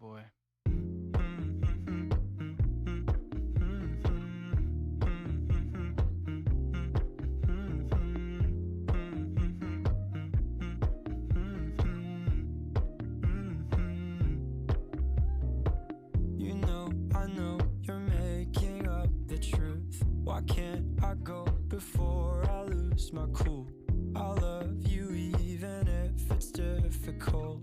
boy. You know, I know you're making up the truth. Why can't I go before I lose my cool? I love you even if it's difficult.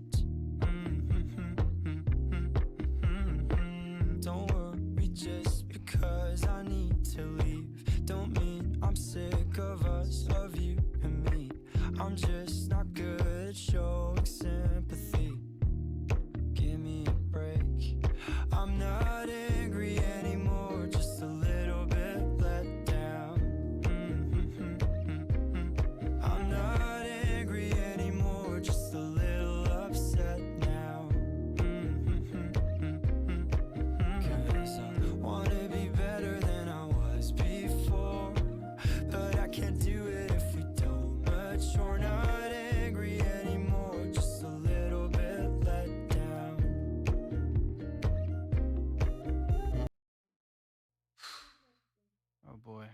Don't worry just because I need to leave. Don't mean I'm sick of us, of you and me. I'm just not good at showing sympathy. Give me a break. I'm not angry anymore, just a little bit let down. I'm not angry anymore, just a little upset now. Cause I wanna be better than I was before, but I can't do it if we don't mature. Not angry anymore, just a little bit let down. Oh boy.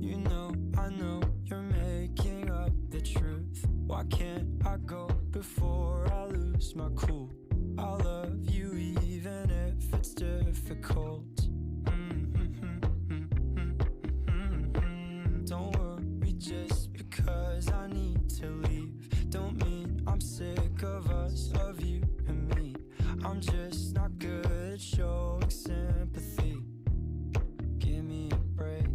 You know, I know you're making up the truth. Why can't I go before I lose my cool? I love you even if it's difficult. Don't worry just because I need to leave. Don't mean I'm sick of us, of you and me. I'm just not good at showing sympathy. Give me a break.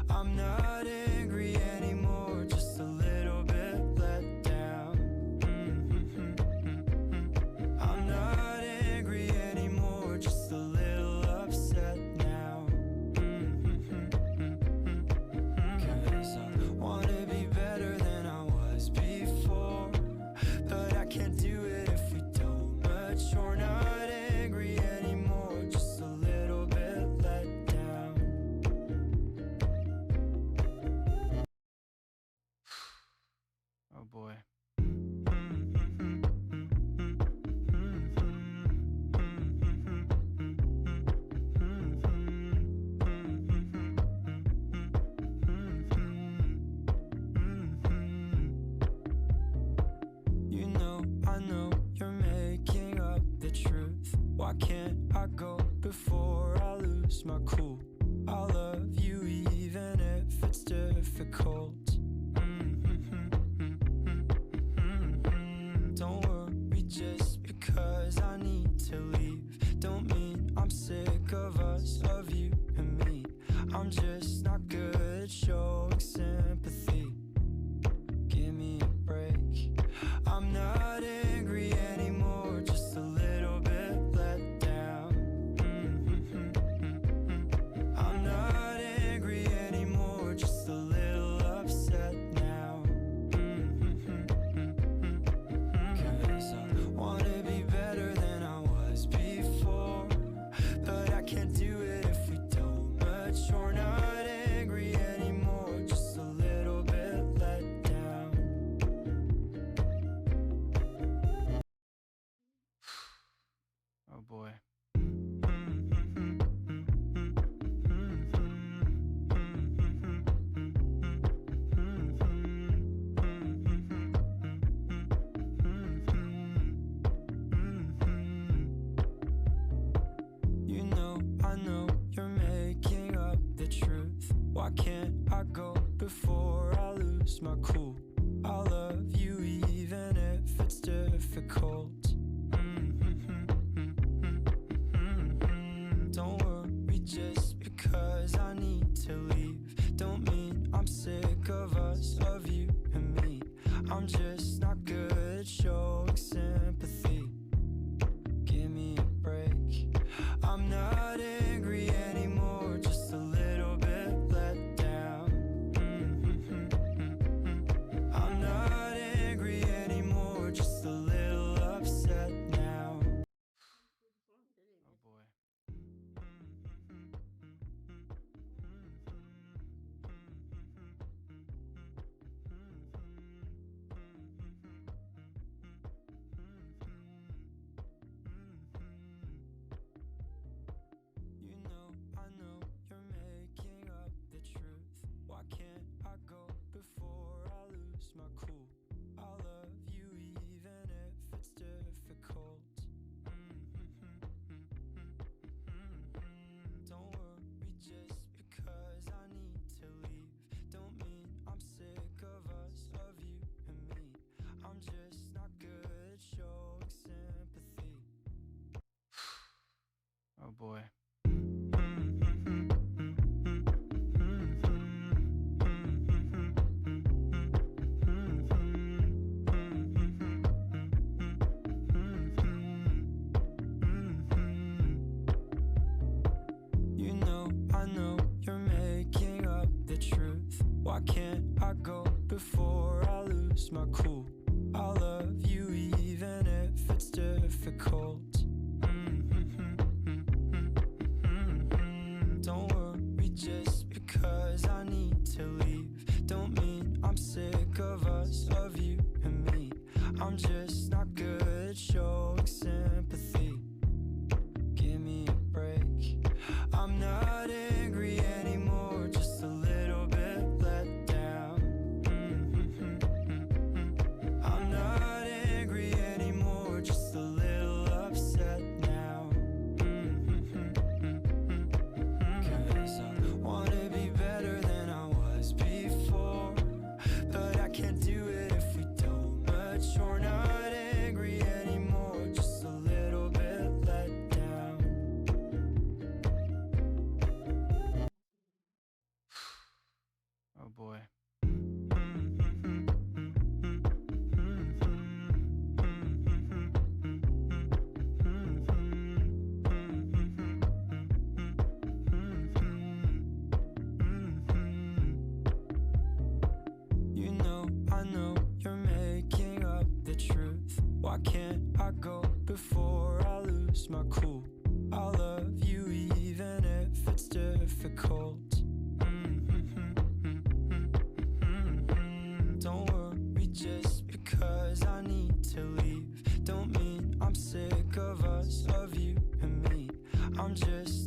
I'm not angry anymore, just a little bit let down. I'm not angry anymore, just a little upset now. Cause I wanna be better than I was before, but I can't do it if we don't mature. Not angry anymore, just a little bit let down. Oh boy. You know, I know you're making up the truth. Why can't I go before I lose my cool? I love you even if it's difficult. Don't worry just because I need to leave. Don't mean I'm sick of us, of you and me. I'm just not good at showing sympathy. Give me a break. I'm not angry anymore, just a little bit let down. I'm not angry anymore, just a little upset now. Cause I wanna be better than I was before, but I can't do it if we don't mature. Not angry anymore, just a little bit let down. Oh boy. You know, I know you're making up the truth. Why can't I go before I lose my cool? I love you even if it's difficult. Don't worry just because I need to leave. Don't mean I'm sick of us, of you and me. I'm just not good at showing sympathy. Give me a break. I'm not angry anymore, just a little bit let down. I'm not angry anymore, just a little upset. boy. You know, I know you're making up the truth. Why can't I go before I lose my cool? I love you even if it's difficult. Don't worry just because I need to leave. Don't mean I'm sick of us, of you and me. I'm just not good at showing sympathy. Give me a break. I'm not angry anymore, just a little bit let down. I'm not angry anymore, just a little upset now. 'Cause I wanna be better than I was before, but I can't do it if we don't mature. Not angry anymore, just a little bit let down. Oh boy. You know, I know you're making up the truth. Why can't I go before I lose my cool? I love you even if it's difficult. Don't worry just because I need to leave. Don't mean I'm sick of us, of you and me. I'm just